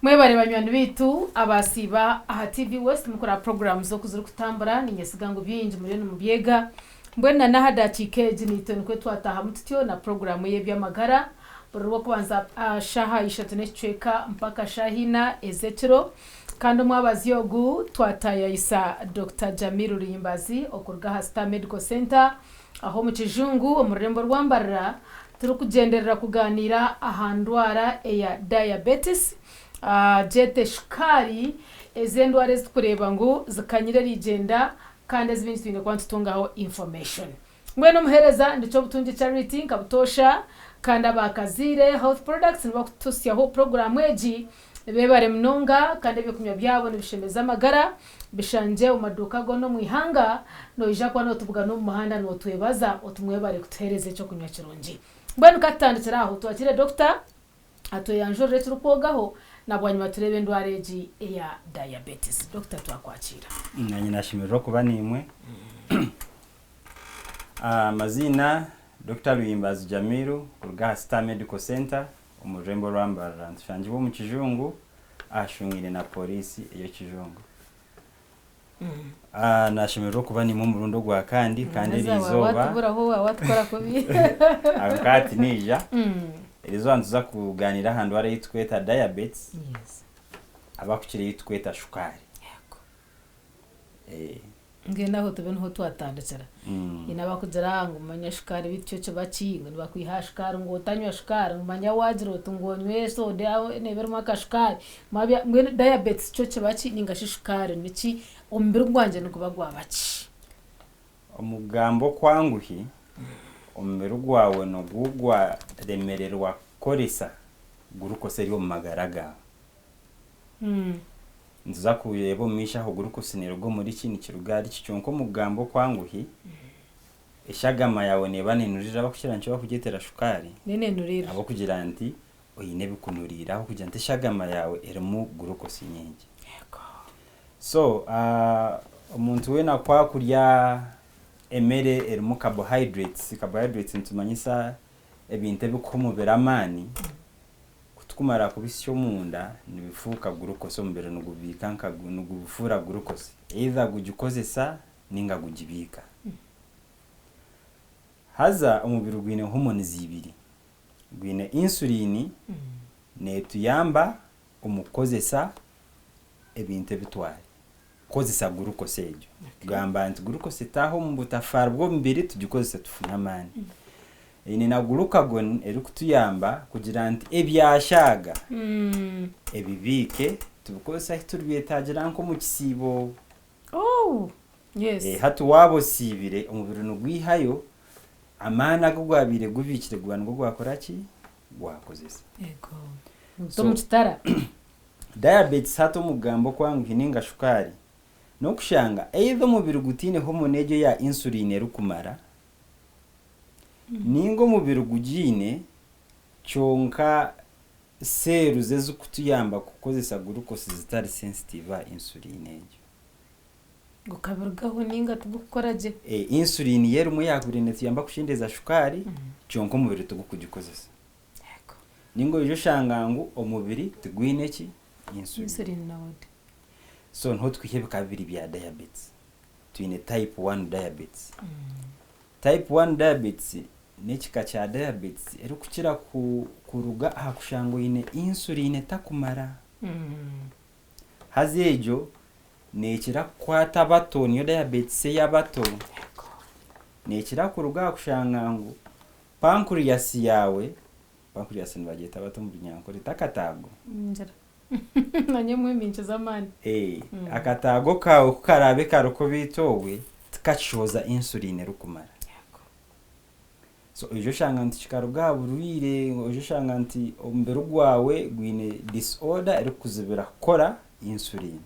Mwebare banywanyi bitu abasiba aha TV West mukora programs zo kuzuru kutambura ninyesigango byinji muri no mubyega mbwena na hada chikeji nitoni kwe twataha mututyo na programu ye byamagara buru kubanza shaha ishatene chweka mpaka shahina ezetro kandi mwabazi yogu twataya isa Dr. Jamiru Ruyimbazi okurga ha Star Medical Center aho mu kijungu umurembo rwambarira turi kugenderera kuganira ahandwara ya diabetes jete shukari ezendware zikureba ngo zikanyire rigenda kandi ezibindi twine kwa tutungaho information mweno muhereza ndico butunje charity nkabutosha kandi abakazire health products niba kutusyaho program eji bebare mnonga kandi byokumya byabo nibishemeza amagara bishanje umaduka go no mwihanga no ija kwa no tuvuga no muhanda no twebaza otumwebare kutereze cyo kunywa kironji mbwenu katandikira aho twakire doctor atoyanjore turukogaho nabwanyuma turebe ndwareji ya diabetes. Dr. twakwakira nanyi nashimira kuba nimwe mazina Dr. Ruyimbazi Jamiru kurga Star Medical Center umurembo rwambarira nshanje bo mu kijungu ashungire na polisi iyo kijungu nashimira kuba nimwe mu rundo gwa kandi rizoba watuburaho watkora kubi akati nija Irizo antuza kuganira handwara yitweta diabetes. Yes. Abakukire yitweta shukari. Yego. Ngenda ho tubene ho twatandikira. Ina bakugera ngo manya shukari bityo cyo bakinga nibakwiha shukari ngo utanywa shukari manya wajiro tungonywe so nebero maka shukari. Mabya ngene diabetes cyo cyo baki ninga shukari niki ombere gwanje nukuba gwabaki. Omugambo kwanguhi ombere gwawe no gugwa remererwa koresa gurukose ryo magaraga nzuza kuyebo misha ho gurukose nerwo muri kini kirugari cyonko mugambo kwanguhi eshagama yawe ne banenurira bakukira ncyo bakugitera shukari nene nurira abo kugira nti oyine bikunurira aho kugira nti eshagama yawe eremu gurukose nyingi yego so umuntu wena kwa kurya emere erimu carbohydrates ntumanyisa ebintu bikomubera amani kutukumara kubisyo munda nibifuka glucose ombere nugubika nugufura glucose either gujikozesa ninga gujibika haza umubiri gwine hormones zibiri gwine insulini netuyamba umukozesa ebintu bitware kozesa glucose ejo gamba anti glucose taho mbutafara bwo mbiri tugikozesa tufuna amani ine na glucagon eri kutuyamba kugira anti ebyashaga ebibike tubukozesa tubyetagira nko mu kisibo yes hatu wabo sibire umubiri nugwihayo amana gugwabire gubikire gwango gwakoraki gwakozesa yego so mutara diabetes hato mugambo kwangu hininga shukari no kushanga either mubiri gutine hormone ejo ya insulin erukumara ningo mubiri gujine chonka seru zezu kutuyamba kukozesa glucose zitari sensitive insulin ejo gukabirgaho ninga tugukoraje insulin yeru mu yakubirine tuyamba kushindeza shukari chonko mubiri tugukugikozesa yego ningo ejo shangangu omubiri tugwine ki insulin nawe so nho twihebe kabiri bya diabetes twine type 1 diabetes type 1 diabetes nekika cha diabetes eri kukira kuruga hakushango ine insulin takumara hazejo nekira kwata bato niyo diabetes y'abato nekira kuruga hakushangango pancreas yawe pancreas nibageta bato mu binyankore takatago njara nanye mwiminche zamani akatago kawe kukarabe karuko bitowe tikachoza insulin rukumara so ejo shanga nti chikaruga buruire ejo shanga nti ombero gwawe gwine disorder eri kuzibira kora insulin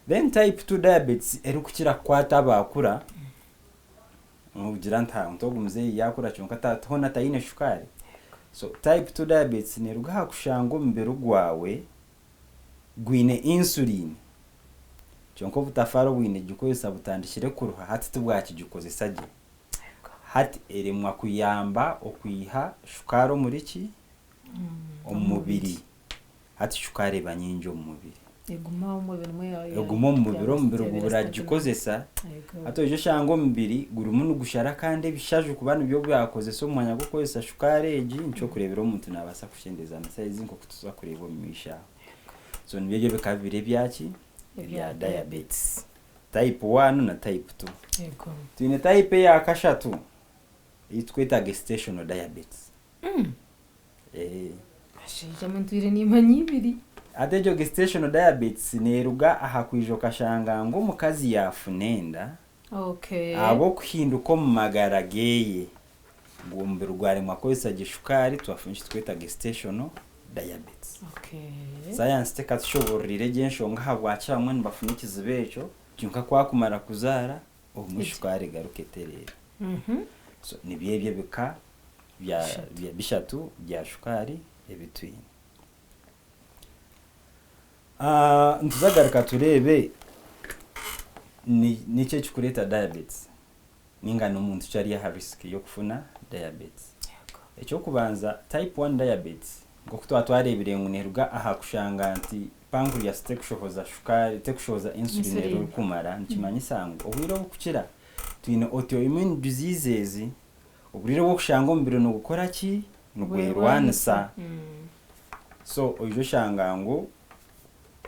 then type 2 diabetes eri kukira kwata bakura ugira nta ntogumuze yakura cyonka tatona tayine shukari so type 2 diabetes ne ruga kushango mbero gwawe gwine insulin cyonko butafaro gwine gikoyesa butandishire kuruha hati tubwaki gikozesa je hati eremwa kuyamba okwiha shukaro muri ki omubiri hati shukari banyinjo mu mubiri eguma mu mubiri mwe eguma mu mubiri buragikozesa hato ejo shango mubiri guri umuntu gushara kandi bishaje kubana byo byakoze so mwanya gukozesa shukari eji nco kurebera umuntu nabasa kushendeza size nko kutuza kureba mu misha so nibyo bikabire byaki bya diabetes type 1 na type 2 yego tine type ya kashatu itweta gestational diabetes ashije muntu ire nimanyi ibiri atejo gestational diabetes neruga aha kwijoka shanga ngo mukazi yafunenda abo kuhinduka mu magara geye ngombe rugware mwakozesa gishukari twafunshi tweta gestational diabetes science tekatushoborire gensho nga habwacha bamwe nibafunikiza becho cyunka kwakumara kuzara umushukari garuketerera so nibyebye bika bya bishatu bya shukari ebitwini ntuzagaruka turebe ni cyo kikureta diabetes ningana umuntu cyari ya risk yo kufuna diabetes ecyo kubanza type 1 diabetes ngo kutwarebire nguneruga aha kushanga anti pancreas tekushohoza shukari tekushohoza insulin rukumara nkimanyi sango obwiro bukukira twine autoimmune diseases obwiro bukushanga ombiro no gukora ki nugwerwanisa so ojo shanga ngo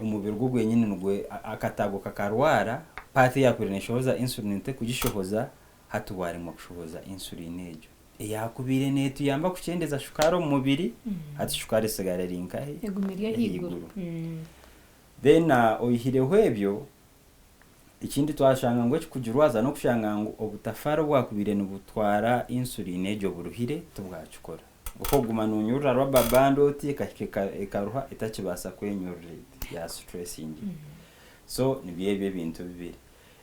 umubiri gugwe nyine nugwe akatago kakarwara pati yakureneshoza insulin te kugishohoza hatuware mu kushohoza insulin ejo yakubire netu yamba kuchendeza shukaro mu mubiri hati shukari sigara rinkahe egumiriya higuru then oyihire hwebyo ikindi twashanga ngo kujurwaza no kushanga ngo obutafaro bwakubire n'ubutwara insulin ejo buruhire tubwacukora uko gumana unyura rubber band otikashika ekaruha itakibasa kwenyurira ya stress indi so nibyebye bintu bibiri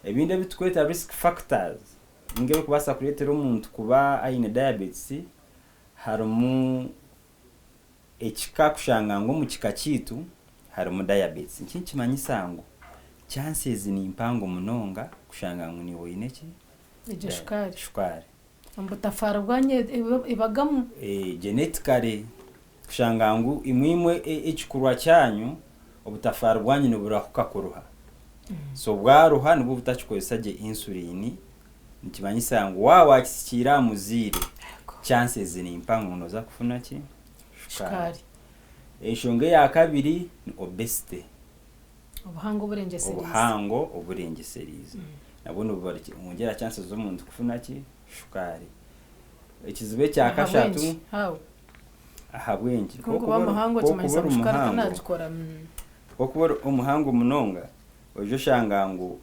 ebinde bitweta risk factors ngebe kubasa kuretera umuntu kuba aine diabetes harumu ekika kushanga ngo mu kika kitu harumu diabetes nkinki manyisango chances ni impango munonga kushanga ngo ni woine ki ejo shukari ambutafara bwanye ibagamu genetically kushanga ngo imwimwe ekikurwa cyanyu obutafara bwanyu nuburahuka kuruha so bwaruha nubu butachikozesa insulin nikimanyisa ngo wakishyira muzire chances ni impango noza kufuna ki shukari eshonge ya kabiri ni obesity ubuhango oburengeserize nabone bubariki ongera chances zo muntu kufuna ki shukari ekizibe cya kashatu ahabwengi kuko bamuhango kimanyisa shukari nazikora okubora umuhango munonga ojo shanga ngo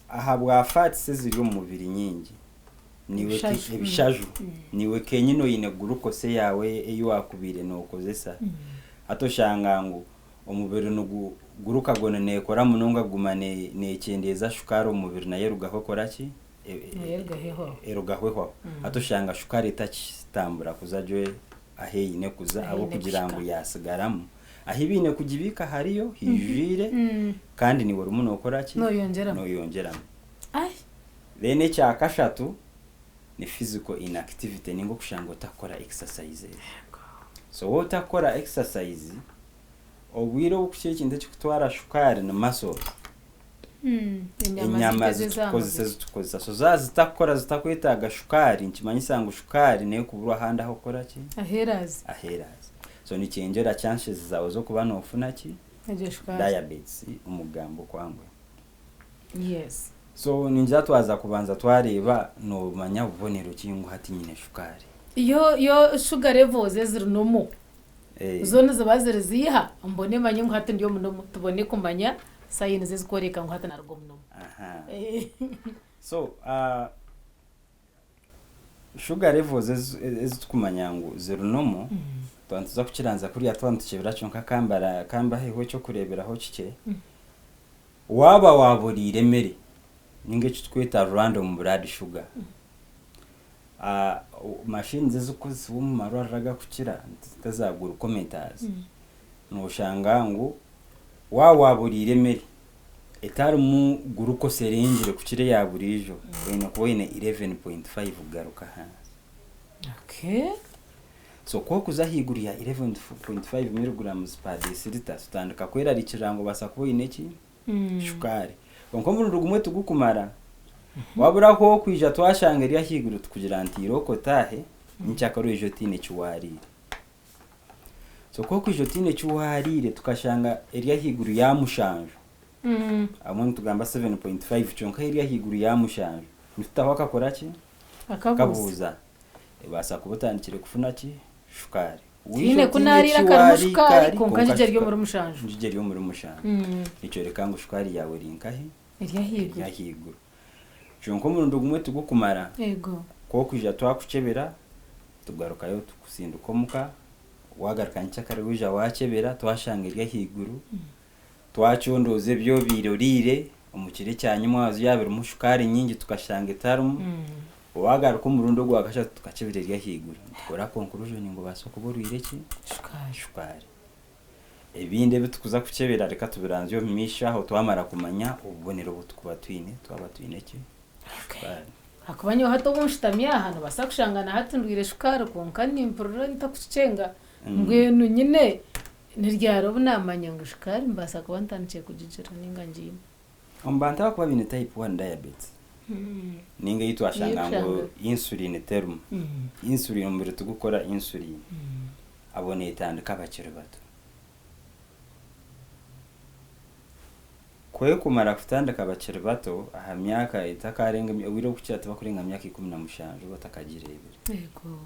ahabwa fats ziri mu mubiri nyingi niwe ebishaju niwe kenyino yine glucose yawe eyo akubire no kozesa atoshanga ngo umubiri no guruka gone nekora munonga gumane nekendeza shukari umubiri naye rugaho koraki erugahweho atoshanga shukari itachitambura kuzaje aheyine kuza abo kugira ngo yasigaramo ahibine kugibika hariyo hijire kandi ni wari umuntu ukora ki no yongeramo bene cya kashatu ni physical inactivity ningo kushanga utakora exercise so wowe utakora exercise obwiro ukishye kinde cyitwara shukari na muscles inyama zitukozesa so zazitakora zitakwitaga shukari nkimanyisa ngo shukari nayo kuburwa handa aho kora ki aherazi so ni cyengera chances zawe zo kuba no funa ki diabetes umugambo kwangwe yes so ninja twaza kubanza twareba no manya bubonero kingu hati nyine shukari yo sugar levels ziri nomo zone zabazere ziha mbone manye ngo hati ndiyo muno tubone kumanya sayine zizikoreka ngo hati narwo muno so sugar levels ezitukumanya ngo ziri nomo twantuza kukiranza kuri atwantukebira cyonka kamba heho cyo kureberaho kike waba waburire mere ninge kitweta random blood sugar machine zizikuzi mu marwaraga kukira tazagura commentators no shanga ngo waburire mere etari mu glucose range kukire yaburijo wene 11.5 garuka hanze so ko kuza higuru ya 11.5 mg per deciliter tutandika kwera rikirango basa kubo ineki shukari konko mu rugumwe tugukumara wabura ko kwija twashanga ria higuru tukugira anti iroko tahe ncyakaro ijotine cyuwarire so ko kwijotine cyuwarire tukashanga ria higuru ya mushanjo amwe tugamba 7.5 cyonka ria higuru ya mushanjo nitawaka koraki akabuza basa kubutandikire kufuna ki shukari wine kunarira kandi shukari konka jije ryo muri mushanjo jije ryo muri mushanjo icyo reka ngo shukari yawe rinkahe ria higuru cyonko mu ndugumwe tugukumara yego ko kwija twakucebera tugarukayo tukusinduka muka wagaruka ncyakare wija wakebera twashanga ria higuru twacondoze byo birorire umukire cyanyuma wazo yabera umushukari nyingi tukashanga itarumu wagaruka mu rundo gwakasha tukacebera ria higuru tukora conclusion ngo baso kuborwire ki shukari ebinde bitukuza kucebera reka tubiranze yo misha aho twamara kumanya ububonero butukuba twaba twine ki akabanyo hato bunshitamye ahantu basa kushangana hatundwire shukari konka nimporora ntakucenga ngwenu nyine niryaro bunamanya ngo shukari mbasa kuba ntanice kujijira ningangiye ombanta kuba bine type 1 diabetes ninga yitwashanga ngo insulin term insulin mbere tugukora insulin abone itandika abakire bato kwe kumara kutandika abakire bato aha myaka itakarenga wiro kucyata bakurenga myaka 15 batakagirebere yego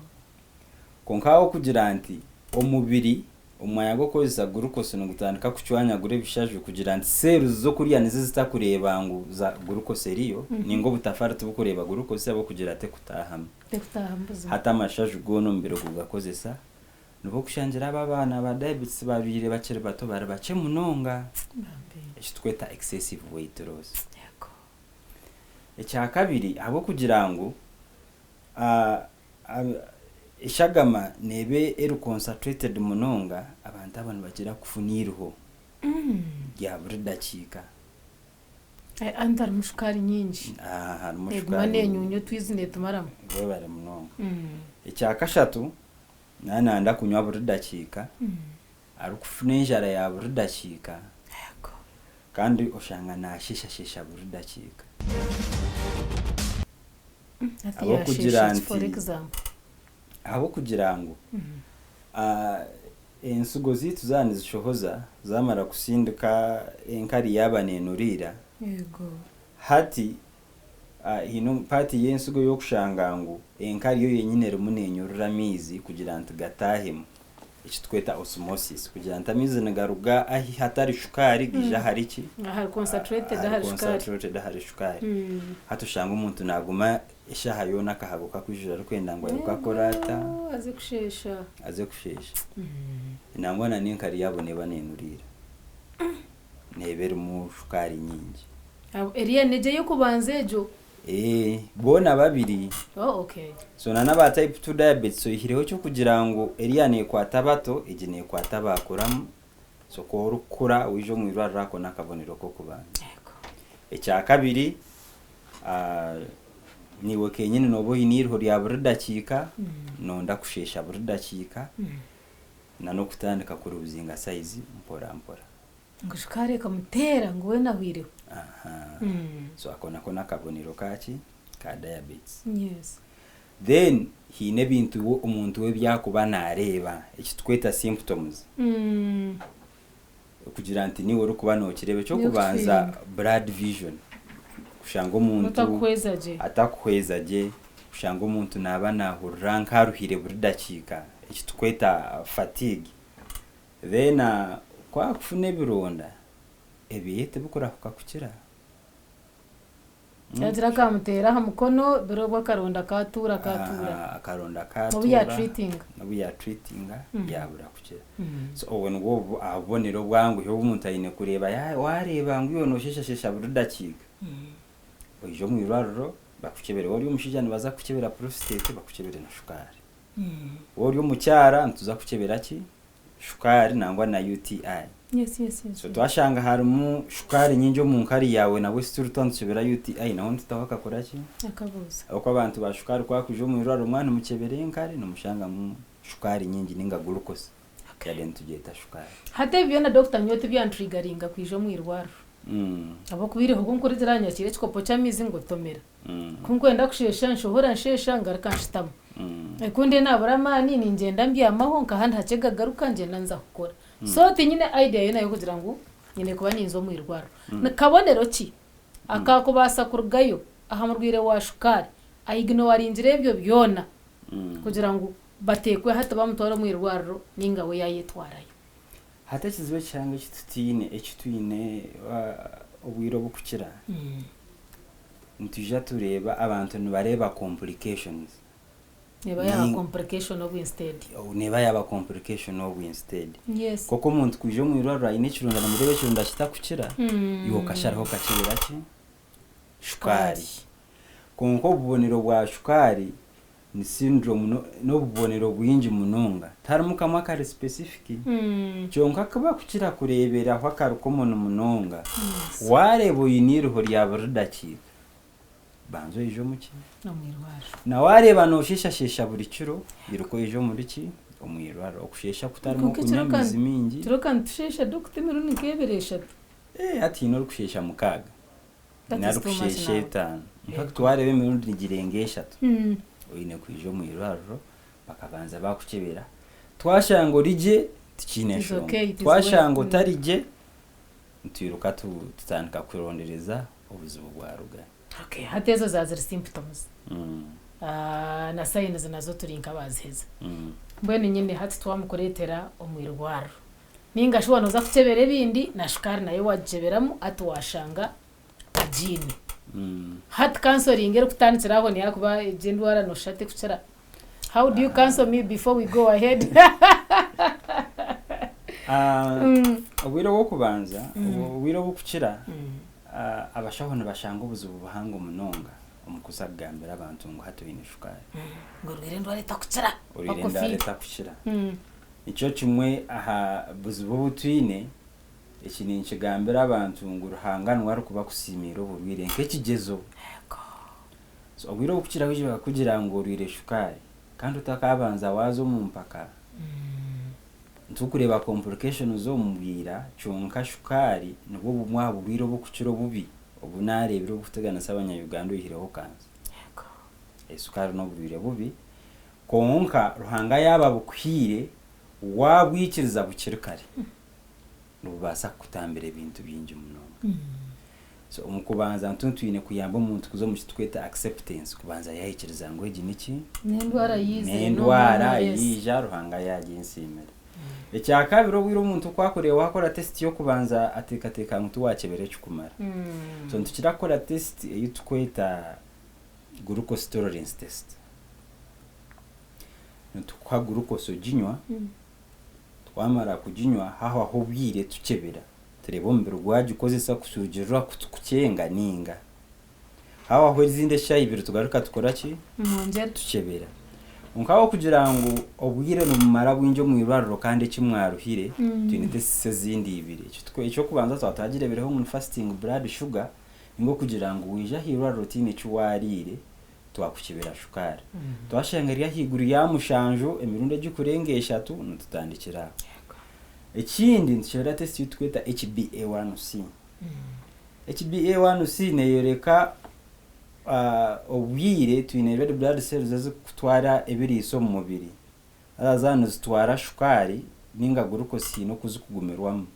konkaho kugira anti omubiri umwayago kozisa glucose no gutandika kucwanya gure bishaje kugira anti cells zo kuriya nizo zitakureba ngo za glucose riyo ningo butafara tubukureba glucose abo kugira ate kutahama hata amashaje gono mbere kugakozesa nuko kushangira abana ba diabetes babire bakire bato barabace munonga tweta excessive weight loss yego ecya kabiri abo kugira ngo ishagama nebe concentrated munonga abantu bagira kufunirho ya buri dakika andar mushukari nyingi hari mushukari egumane nyunyo twizine tumaramo bo bare munonga ecya kashatu nanda kunywa buri dakika ari kufuna injara ya buri dakika yego kandi ushanga nashisha buri dakika abo kugira anti for example abo kugira ngo ensugo zitu zani zishohoza zamara kusinduka enkari yabanenurira yego hati hino pati yensugo yo kushanga ngo enkari yo yenyine rumunenyorura mizi kugira anti gatahemu tweta osmosis kugira anti amizi nagaruga ahi hatari shukari gija hariki hari concentrated hari shukari hatushanga umuntu naguma ishaha yona kahaguka kwijura rukwenda ngo aruka korata aze kushesha inangwana ninkari yabone banenurira nebera mu shukari nyingi eriya neje yo kubanzejo bona babiri okay so nana ba type 2 diabetes so ihireho cyo kugira ngo eriya ne kwata bato igine kwata bakoram so ko rukura wijo mu irwa rako nakabonero ko kubana yego ecya kabiri niwe kenyine nobo hinirho rya buri dakika nonda kushesha buri dakika nano kutandika kuri uzinga size mpora ngo shukari kamutera ngo we nahwire so akona nakabonero kaki ka diabetes yes then hine bintu umuntu we byakuba nareba iki tweta symptoms kugira anti ni woro kuba no kirebe cyo kubanza blood vision kushanga umuntu atakwezaje kushanga umuntu naba nahurira nkaruhire buri dakika iki tweta fatigue then kwa kufune bironda ebiyete bukora kukakukira cyazira kamutera ha mukono birobo karonda katura akaronda katura no ya treating yabura kukira so when go abonero bwangu yo umuntu ayine kureba wareba ngo yono shesha buri dakika ojo mu iraro bakukebere wori umushijani baza kukebera prostate bakukebere na shukari wori umucyara ntuza kukebera ki shukari nangwa na UTI yes so twashanga harimo shukari nyinjo mu nkari yawe na wese turutontsubira UTI naho tutawaka koraki akabuza uko abantu ba shukari kwa kujo mu iraro umwana mukebere nkari no mushanga mu shukari nyingi ninga glucose yadeni tugeta shukari hate byona doctor nyote byantrigaringa kwijo mwirwaro abo kubireho kunkuri ziranya kire kikopo cy'amizi ngo tomera kunkwenda kushesha nshobora nshesha ngarukanshitamo kunde nabura mani ningenda mbyamaho nkahandi hakega garuka ngenda nza gukora so tinyine idea yo nayo kugira ngo nyine kuba ninzo mwirwaro nakabonero ki akakubasa kurugayo ahamurwire wa shukari aignorinjire byo byona kugira ngo batekwe hata bamutora mwirwaro ninga we yayitwarayo hata kizwe cyangwa ekitwine obwiro bukukira ntujya tureba abantu nibareba complications neba ya complication of instead neba yaba complication of instead yes koko umuntu kuje mwirwaro ayine kirunda namurebe kirunda kitakukira yo kasharaho kakibira ki shukari konko bubonero bwa shukari ni syndrome no bubonero bwinji munonga taramuka makare specific cyonka kaba kukira kurebera aho akaruko muntu munonga warebo yiniruho rya burudakika banzo ijo muki no mwirwaro na wareba no shishashesha buri kiro biruko ijo muri ki omwirwaro okushesha kutarimo kunyamizi mingi turoka ntushesha Dr. Miruni keberesha ati no kushesha mukaga nari kushesha 5 in fact warebe Miruni girengesha oyine kwijo mwirwaro bakabanza bakukebera twashango rije tikinesho twashango tarije ntiruka tutandika kurondereza ubuzubu bwa ruga okay hatezo zazira symptoms na signs nazo turinka baziheza mbwene nyine hati twamukoretera omwirwaro ninga shobora noza kukebera bindi na shukari nayo wajeberamo atwashanga ajini hati counseling ero kutandikiraho ni yakuba gendwara no shate kucara how do you counsel me before we go ahead obwiro bwo kubanza obwiro bwo kukira abashahona bashanga ubuzubu buhanga umunonga omukusagambira abantu ngo hatwine shukari ngo rwirendo leta kucara urenda leta kushira icyo kimwe aha buzubu butwine ekini nkigambira abantu ngo ruhanganwa rukuba kusimira uburwire nkekigezo so obwiro bukira kujya kugira ngo urire shukari kandi utakabanza wazo mu mpaka ntukureba complications zo mubwira cyonka shukari nubwo bumwa bubwiro bukukiro bubi obunarebiro butegana sabanya Uganda uhireho kanza esukari no bubwire bubi konka ruhanga yaba bukwire wabwikiriza bukirikare nubasa kutambira ibintu bingi muno so umukubanza ntutwine kuyamba umuntu kuzo mukitweta acceptance kubanza yahikiriza ngo igi niki nendwara yija ruhanga yaginsimira ecya kabiri obwiro umuntu kwakorewe wakora test yo kubanza atekateka muntu wakebere cyukumara so ntukira kora test yitweta glucose tolerance test ntukwa glucose ginywa twamara kuginywa haho ahubwire tukebera turebo mbere gwaje ukozesa kusujirwa kutukucenga ninga haho aho izinde shayi biro tugaruka tukora ki mwongera tukebera unkaho kugira ngo obwire no mumara bwinjo mwirwariro kandi kimwaruhire twinite sezindi ibiri icyo kubanza twatagirebereho mu fasting blood sugar ngo kugira ngo wija hirwa routine cywarire twakukibera shukari twashangariya higuru ya mushanjo emirunde gikurengesha nututandikira ekindi nshobora test yitweta HbA1c HbA1c neyoreka obwire twine red blood cells zo kutwara ebiriso mu mubiri azano zitwara shukari ninga glucose no kuzikugumirwamo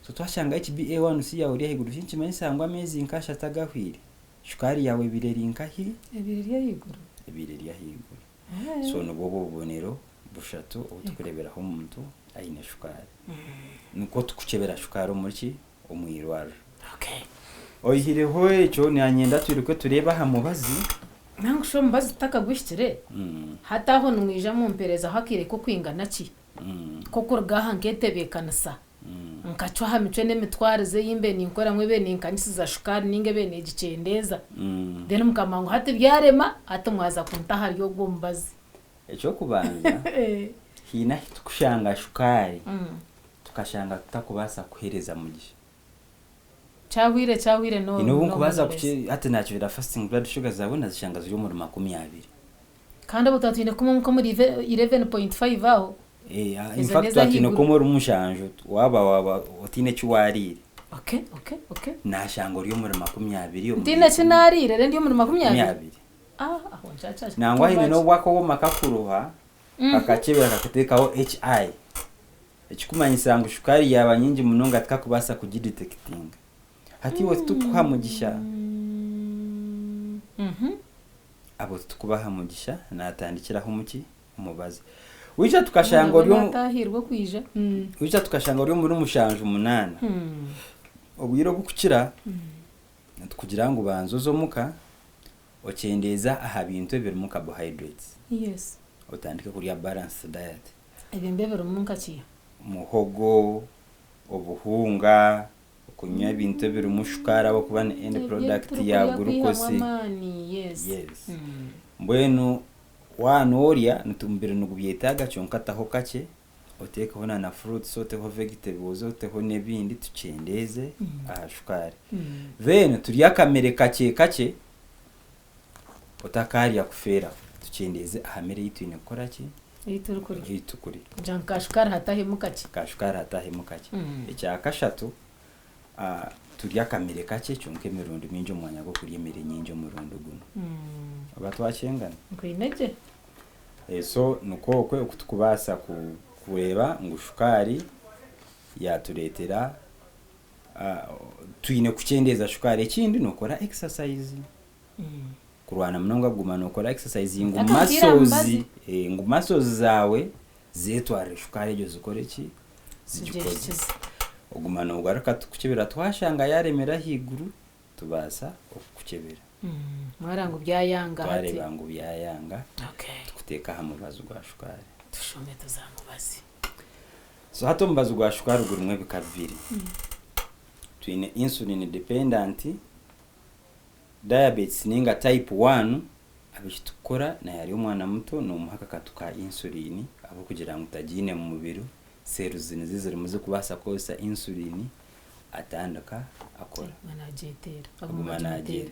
so twashanga HbA1c yawe uri higuru cyinshi mayisangwa amezi nkasha tagahwire shukari yawe bireri nkahi ebireri ya higuru so nubo bubonero bushatu utukureberaho umuntu ayine shukari niko tukukebera shukari umuriki umwirwaro okay oyihireho ecyo nyanyenda twiruke tureba hamubazi nangu sho mbazi takagwishire hata aho numwija mu mpereza hakire ko kwingana ki koko rgaha nketebekana sa nkacwa hamicwe nemitwarize yimbe ninkora mwe ninkanisiza shukari ninge bene gicendeza then mukamango hati byarema atumwaza kuntaha ryo gombazi ecyo kubanza hina tukushanga shukari tukashanga tutakubasa kuhereza mugisha cyahwire no ino bunkubaza kuki hati ntacyo bira fasting blood sugar zabona zishanga ziri mu 20 kandi abo tatine ko muri 11.5 aho in Izo fact neza atine higuru. ko muri umushanjo waba utine cywarire okay nashango ryo muri 20 yo ndine cinarire rero ndiyo muri 20 20 aho ncaca nangwa hine no bwako wo makakuruha akakebera kakatekaho HI ekikumanyisa ngo shukari yaba nyingi munonga tukakubasa kugidetecting hati wo tukuha mugisha abo tukubaha mugisha natandikiraho muki umubazi wica tukashanga ryo natahirwa kwija wica tukashanga ryo muri umushanje umunana obwiro bukukira tukugira ngo banzozo muka okendeza aha bintu biri mu carbohydrates yes otandika kurya balanced diet ebimbe biri mu nkakiya muhogo obuhunga kunywa ibintu biri mu shukara abo kuba end product ya glucose yes mbwenu wanoria ntumbire nugubyetaga cyonkataho kake oteka hona na fruits oteho vegetables oteho nebindi tucendeze aha shukari then turya kamere kake otakarya kufera tucendeze aha mere yitwine gukora ki yitukuri janka shukari hatahemukaki kashukari hatahemukaki ekyakashatu turya kamere kake cyonke mirundo minjo mwanya go kurya mere nyinjo murundo guno abatwachengana kwinege so nuko kwe okutukubasa kureba ngo shukari yaturetera twine kucendeza shukari ekindi nokora exercise kurwana mnonga guma nokora exercise ngo muscles zawe zetware shukari ejo zikore ki zigikoze ogumana ugaruka tukukebera twashanga yaremera higuru tubasa okukebera mwarango byayanga hati twareba ngo byayanga okay tukuteka hamwe bazo gwa shukari tushome tuzamubazi so hato mbazo gwa shukari gurumwe bikaviri twine insulin dependent diabetes ninga type 1 abishitukora na yari umwana muto no muhaka katuka insulin abo kugira ngo utagine mu mubiri cells zizere muze kubasa kosa insulin atandaka akora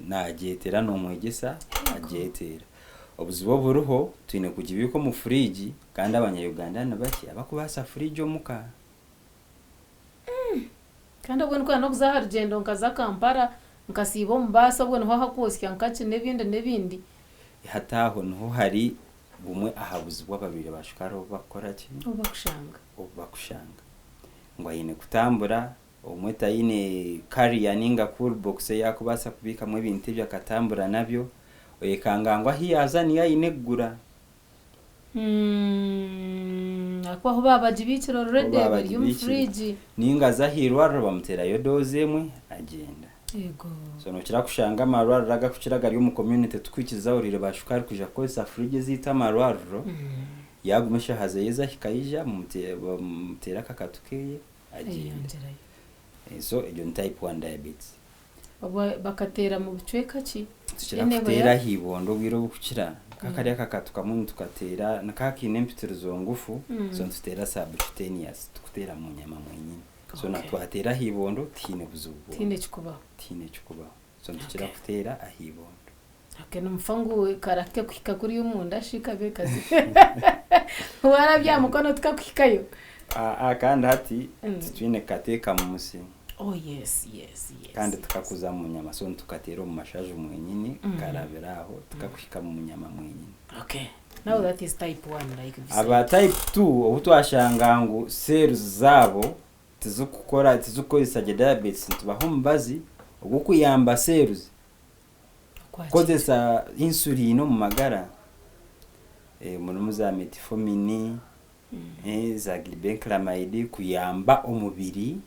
najetera no mwegesa ajetera obuzibo buruho twine kugibiko mu fridge kandi abanya-Uganda nabaki abakubasa fridge omuka kandi ubwo nko no kuzahara rugendo nkaza Kampala nkasibo mbasa ubwo nho hakosya nkace nebindi hataho nho hari bumwe ahabuzibwa babiri bashukaro bakora ki bakushanga ngo yine kutambura umweta yine carrier ninga cool box yakubasa kubika mu bintu byakatambura nabyo oyekangangwa hiyaza niya inegura akwa ho babajibikiro already bari mu fridge ninga zahirwa bamutera yo doze emwe agenda yego so no kira kushanga marwaro raga kukiraga ryo mu community tukwikiza urire bashukari kuja kosa fridge zita marwaro yagumesha hazeyeza hikayija mutera kakatukeye agenda so iyo type 1 diabetes bakatera mu bicweka ki tukira hibondo bwiro bukukira kakari kakatuka mu tukatera nakakine mpitirizo ngufu so tutera subcutaneous tukutera mu nyama mwenyine so natwatera hibondo tine buzubu tine chikuba so tukira kutera ahibondo akene mfangu karake kwika kuri umunda shika bekazi wara bya mukono tukakwikayo kandi hati twine kateka mu musi yes kandi tukakuza mu nyama so tukatera mu mashaje mwenyine karaberaho tukakwika mu nyama mwenyine okay now that is type 1 like this aba type 2 obutwashanga ngo cells zabo tizukoresha diabetes tubaho mbazi ogukuyamba cells kozesa insulin mu magara muri za metformin za glibenclamide kuyamba omubiri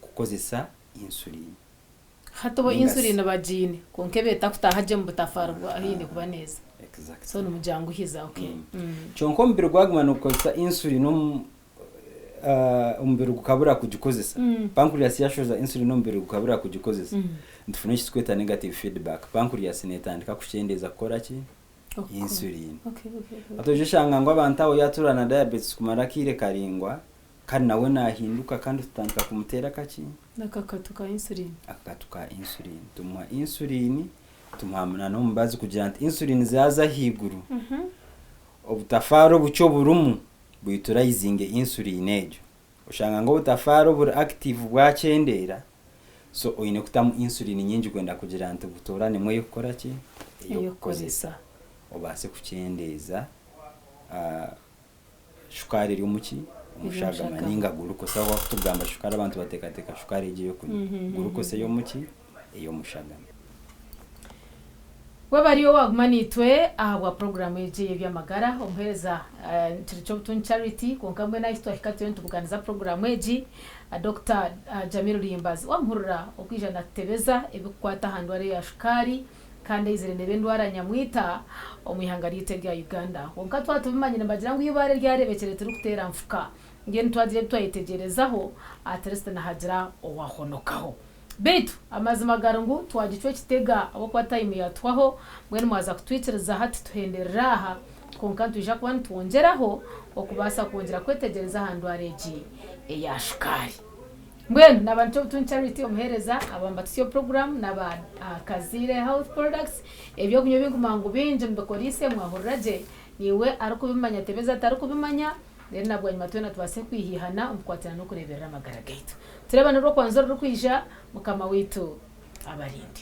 kukozesa insulin hatobo insulin abajine konkebe takutahaje mu butafarwa ahinde kuba neza exactly so numujyango hiza okay chonko mbere gwagumana ukozesa insulin umbere gukabura kugikozesa pancreas yashoza insulin umbere gukabura kugikozesa ndufune kitweta negative feedback pancreas netandika kuchendeza gukora ki insulin atoje shanga ngo abantu aho yaturana diabetes kumara kire karingwa kandi nawe nahinduka kandi tutandika kumutera kaki nakakatuka insulin tumuha insulin tumuhamana no mbazi kugira insulin zaza higuru obutafaro bucho burumu buyiturayizinge insulin ejo ushanga ngo ubutafaro buri active bwacendera so oyine kutamu insulin nyingi kwenda kugira nti butorane mwe yokora ki Iyo kozesa. obase kucendeza shukari iri muki umushagama ninga glucose aho tugamba shukari abantu bateka shukari igiye kunywa glucose yo muki iyo mushagama wabariyo wagumanitwe ahabwa programu yeje by'amagara ompereza turicho butun charity konkamwe na histo hikatyo ntubuganiza programu yeje Dr. Jamil Rimbazi wamhurura okwijana tebeza ebikwata handware ya shukari kandi izere nebendwara nyamwita omwihangari yitega Uganda wonka twatubimanye nambagira ngo ibare ryarebekere turi kutera mfuka ngene twadire twayitegerezaho atereste na hagira owahonokaho Betu amazima garangu twagicwe kitega abo kwa time yatwaho mwene mwaza kutwitiriza hati tuhendereraha konka tuja kwa ntwongeraho okubasa kongera kwetegereza handu areji ya shukari mwene nabantu butun charity omuhereza abambatisiyo program naba Kazire Health Products ebyo kunyo bingumangu binje mbekorise mwahurraje niwe arukubimanya tebeza atarukubimanya rero nabwo nyuma twena tubase kwihihana umukwatirana no kureberera amagara gaitu tureba nero kwanza rukwisha mukama witu abarindi